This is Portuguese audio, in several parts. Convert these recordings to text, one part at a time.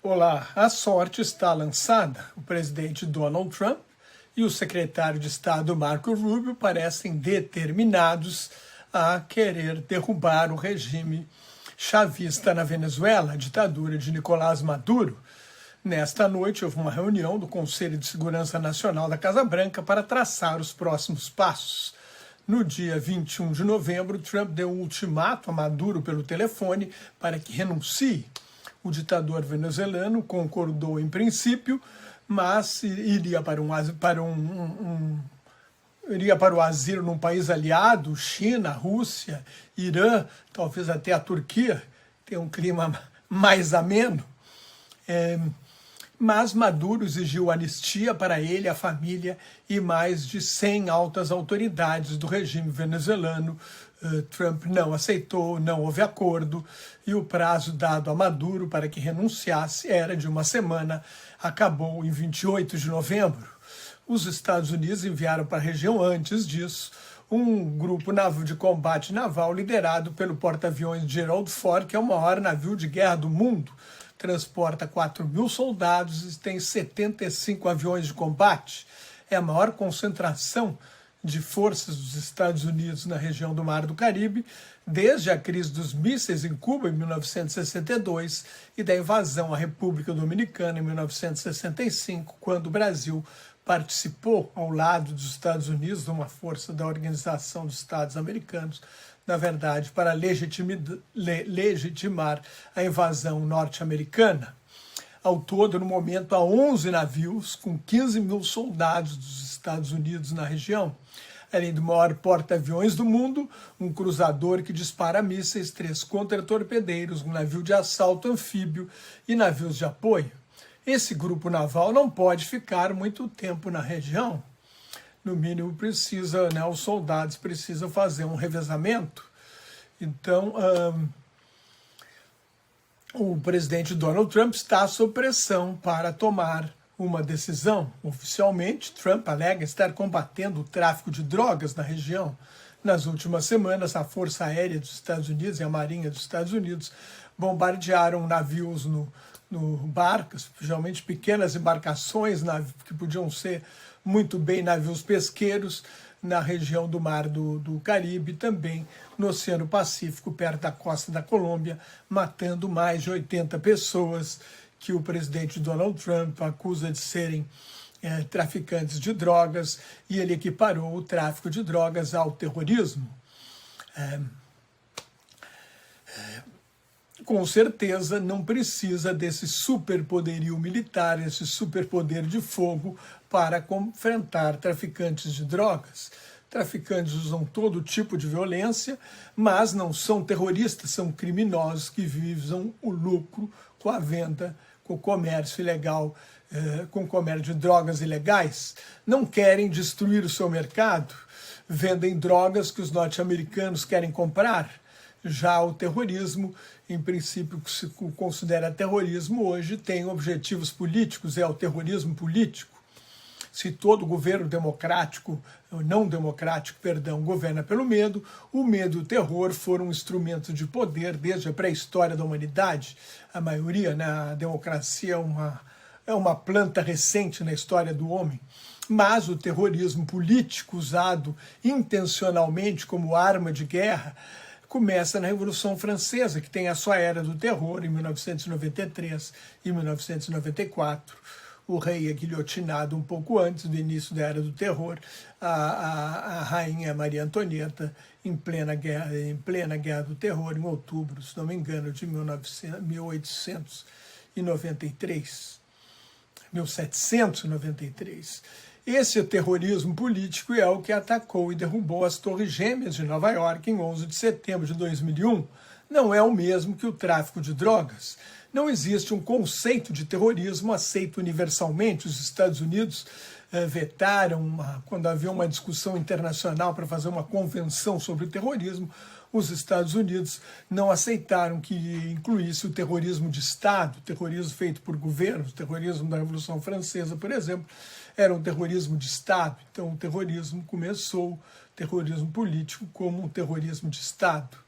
Olá, a sorte está lançada. O presidente Donald Trump e o secretário de Estado Marco Rubio parecem determinados a querer derrubar o regime chavista na Venezuela, a ditadura de Nicolás Maduro. Nesta noite houve uma reunião do Conselho de Segurança Nacional da Casa Branca para traçar os próximos passos. No dia 21 de novembro, Trump deu um ultimato a Maduro pelo telefone para que renuncie. O ditador venezuelano concordou em princípio, mas iria para o asilo num país aliado, China, Rússia, Irã, talvez até a Turquia, tem um clima mais ameno. Mas Maduro exigiu anistia para ele, a família e mais de 100 altas autoridades do regime venezuelano. Trump não aceitou, não houve acordo, e o prazo dado a Maduro para que renunciasse era de uma semana, acabou em 28 de novembro. Os Estados Unidos enviaram para a região antes disso um grupo de combate naval liderado pelo porta-aviões Gerald Ford, que é o maior navio de guerra do mundo. Transporta 4.000 soldados e tem 75 aviões de combate. É a maior concentração de forças dos Estados Unidos na região do Mar do Caribe, desde a crise dos mísseis em Cuba em 1962 e da invasão à República Dominicana em 1965, quando o Brasil participou ao lado dos Estados Unidos de uma força da Organização dos Estados Americanos, na verdade, para legitimar a invasão norte-americana. Ao todo, no momento, há 11 navios com 15.000 soldados dos Estados Unidos na região, além do maior porta-aviões do mundo, um cruzador que dispara mísseis, 3 contra-torpedeiros, um navio de assalto anfíbio e navios de apoio. Esse grupo naval não pode ficar muito tempo na região. No mínimo, os soldados precisam fazer um revezamento. Então, o presidente Donald Trump está sob pressão para tomar uma decisão. Oficialmente, Trump alega estar combatendo o tráfico de drogas na região. Nas últimas semanas, a Força Aérea dos Estados Unidos e a Marinha dos Estados Unidos bombardearam navios no barcos, geralmente pequenas embarcações que podiam ser muito bem navios pesqueiros, na região do Mar do Caribe, também no Oceano Pacífico, perto da costa da Colômbia, matando mais de 80 pessoas que o presidente Donald Trump acusa de serem traficantes de drogas, e ele equiparou o tráfico de drogas ao terrorismo. Com certeza não precisa desse superpoderio militar, esse superpoder de fogo para enfrentar traficantes de drogas. Traficantes usam todo tipo de violência, mas não são terroristas, são criminosos que visam o lucro com a venda, com o comércio ilegal, com o comércio de drogas ilegais. Não querem destruir o seu mercado, vendem drogas que os norte-americanos querem comprar. Já o terrorismo, em princípio, que se considera terrorismo hoje, tem objetivos políticos, é o terrorismo político. Se todo governo governa pelo medo, o medo e o terror foram instrumentos de poder desde a pré-história da humanidade. A maioria, a democracia é uma planta recente na história do homem. Mas o terrorismo político, usado intencionalmente como arma de guerra, começa na Revolução Francesa, que tem a sua era do terror, em 1993 e 1994. O rei é guilhotinado um pouco antes do início da Era do Terror, a rainha Maria Antonieta, em plena guerra do terror, em outubro, se não me engano, de 1793. Esse terrorismo político é o que atacou e derrubou as Torres Gêmeas de Nova York em 11 de setembro de 2001. Não é o mesmo que o tráfico de drogas. Não existe um conceito de terrorismo aceito universalmente. Os Estados Unidos vetaram, quando havia uma discussão internacional para fazer uma convenção sobre o terrorismo, os Estados Unidos não aceitaram que incluísse o terrorismo de Estado, o terrorismo feito por governos, o terrorismo da Revolução Francesa, por exemplo, era um terrorismo de Estado. Então o terrorismo político, como um terrorismo de Estado.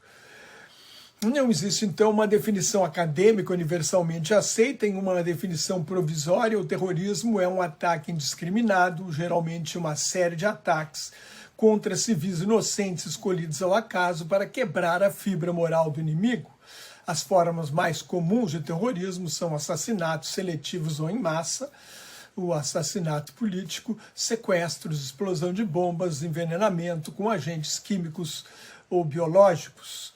Não existe, então, uma definição acadêmica universalmente aceita. Em uma definição provisória, o terrorismo é um ataque indiscriminado, geralmente uma série de ataques contra civis inocentes escolhidos ao acaso para quebrar a fibra moral do inimigo. As formas mais comuns de terrorismo são assassinatos seletivos ou em massa, o assassinato político, sequestros, explosão de bombas, envenenamento com agentes químicos ou biológicos.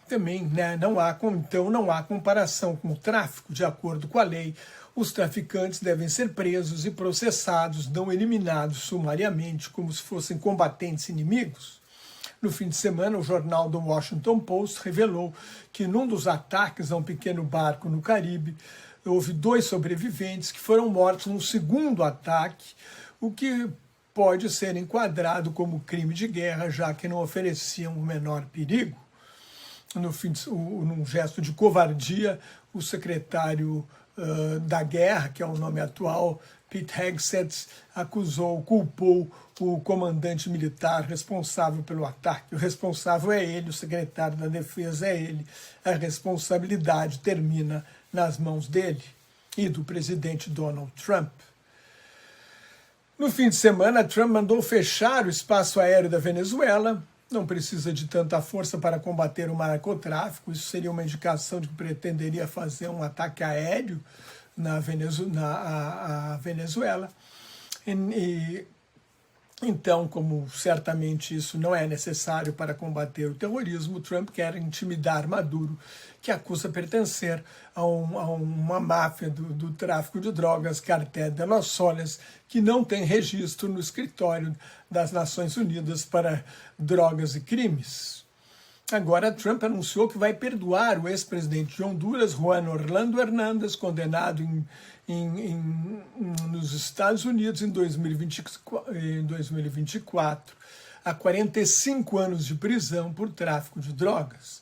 Também, não há comparação com o tráfico. De acordo com a lei, os traficantes devem ser presos e processados, não eliminados sumariamente como se fossem combatentes inimigos. No fim de semana, o jornal The Washington Post revelou que num dos ataques a um pequeno barco no Caribe, houve 2 sobreviventes que foram mortos no segundo ataque, o que pode ser enquadrado como crime de guerra, já que não ofereciam o menor perigo. Num gesto de covardia, o secretário da guerra, que é o nome atual, Pete Hegseth, culpou o comandante militar responsável pelo ataque. O responsável é ele, o secretário da defesa é ele. A responsabilidade termina nas mãos dele e do presidente Donald Trump. No fim de semana, Trump mandou fechar o espaço aéreo da Venezuela. Não precisa de tanta força para combater o narcotráfico. Isso seria uma indicação de que pretenderia fazer um ataque aéreo na Venezuela. Então, como certamente isso não é necessário para combater o terrorismo, Trump quer intimidar Maduro, que acusa pertencer a uma máfia do tráfico de drogas, Cartel de los Soles, que não tem registro no escritório das Nações Unidas para drogas e crimes. Agora, Trump anunciou que vai perdoar o ex-presidente de Honduras, Juan Orlando Hernández, condenado nos Estados Unidos em 2024 a 45 anos de prisão por tráfico de drogas.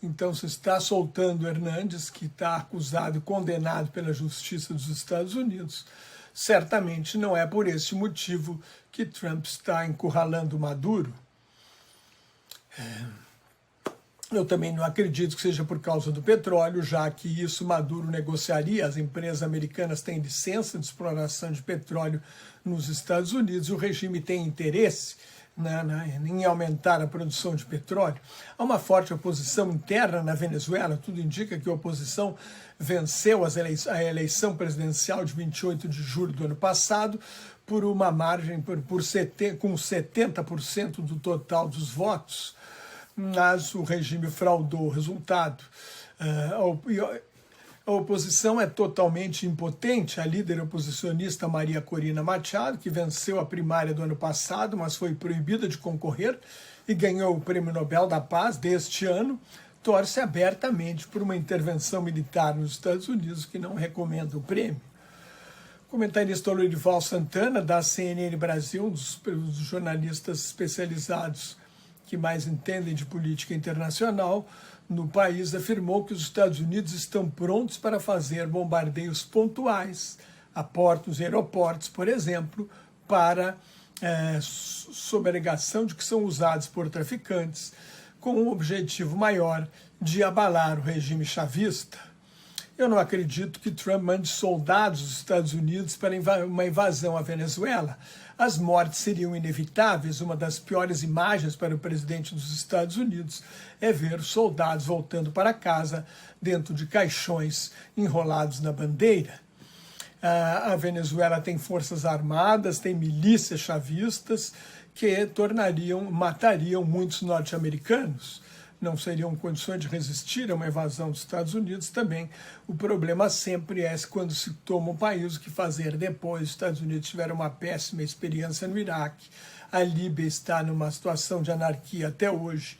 Então, se está soltando Hernández, que está acusado e condenado pela Justiça dos Estados Unidos, certamente não é por esse motivo que Trump está encurralando Maduro. Eu também não acredito que seja por causa do petróleo, já que isso Maduro negociaria. As empresas americanas têm licença de exploração de petróleo nos Estados Unidos e o regime tem interesse em aumentar a produção de petróleo. Há uma forte oposição interna na Venezuela. Tudo indica que a oposição venceu a eleição presidencial de 28 de julho do ano passado por uma margem com 70% do total dos votos, mas o regime fraudou o resultado. A oposição é totalmente impotente. A líder oposicionista Maria Corina Machado, que venceu a primária do ano passado, mas foi proibida de concorrer e ganhou o Prêmio Nobel da Paz deste ano, torce abertamente por uma intervenção militar nos Estados Unidos, que não recomenda o prêmio. O comentarista Lourival Santana, da CNN Brasil, um dos jornalistas especializados que mais entendem de política internacional no país, afirmou que os Estados Unidos estão prontos para fazer bombardeios pontuais a portos e aeroportos, por exemplo, sob a alegação de que são usados por traficantes, com um objetivo maior de abalar o regime chavista. Eu não acredito que Trump mande soldados dos Estados Unidos para uma invasão à Venezuela. As mortes seriam inevitáveis. Uma das piores imagens para o presidente dos Estados Unidos é ver soldados voltando para casa dentro de caixões enrolados na bandeira. A Venezuela tem forças armadas, tem milícias chavistas que matariam muitos norte-americanos. Não seriam condições de resistir a uma invasão dos Estados Unidos também. O problema sempre é quando se toma um país, o que fazer depois. Os Estados Unidos tiveram uma péssima experiência no Iraque. A Líbia está numa situação de anarquia até hoje.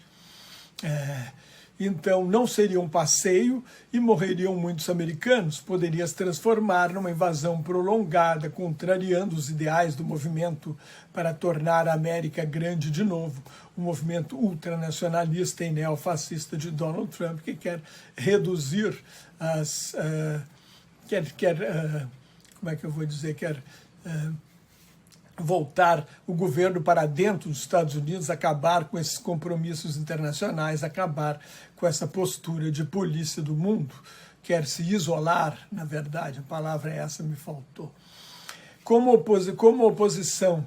Então, não seria um passeio e morreriam muitos americanos. Poderia se transformar numa invasão prolongada, contrariando os ideais do movimento para tornar a América grande de novo, o movimento ultranacionalista e neofascista de Donald Trump, que quer reduzir voltar o governo para dentro dos Estados Unidos, acabar com esses compromissos internacionais, acabar com essa postura de polícia do mundo, quer se isolar, na verdade, a palavra é essa, me faltou. Com uma oposição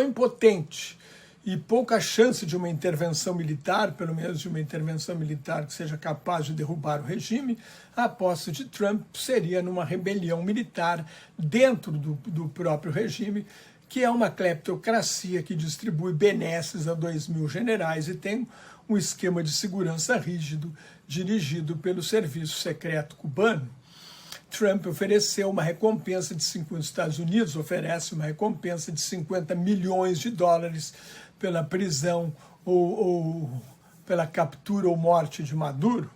impotente e pouca chance de uma intervenção militar, pelo menos de uma intervenção militar que seja capaz de derrubar o regime, a aposta de Trump seria numa rebelião militar dentro do próprio regime, que é uma cleptocracia que distribui benesses a 2.000 generais e tem um esquema de segurança rígido dirigido pelo Serviço Secreto Cubano. Trump ofereceu uma recompensa de os Estados Unidos oferece uma recompensa de 50 milhões de dólares pela prisão ou pela captura ou morte de Maduro,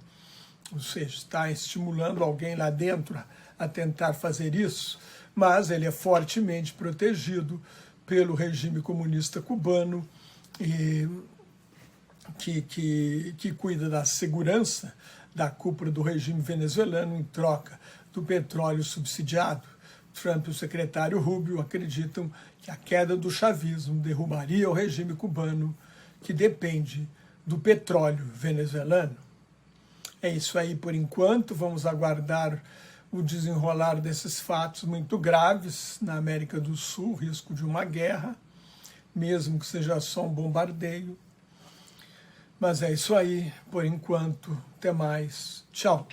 ou seja, está estimulando alguém lá dentro a tentar fazer isso, mas ele é fortemente protegido pelo regime comunista cubano e que cuida da segurança da cúpula do regime venezuelano em troca do petróleo subsidiado. Trump e o secretário Rubio acreditam que a queda do chavismo derrubaria o regime cubano, que depende do petróleo venezuelano. É isso aí por enquanto, vamos aguardar o desenrolar desses fatos muito graves na América do Sul, risco de uma guerra, mesmo que seja só um bombardeio. Mas é isso aí, por enquanto, até mais, tchau.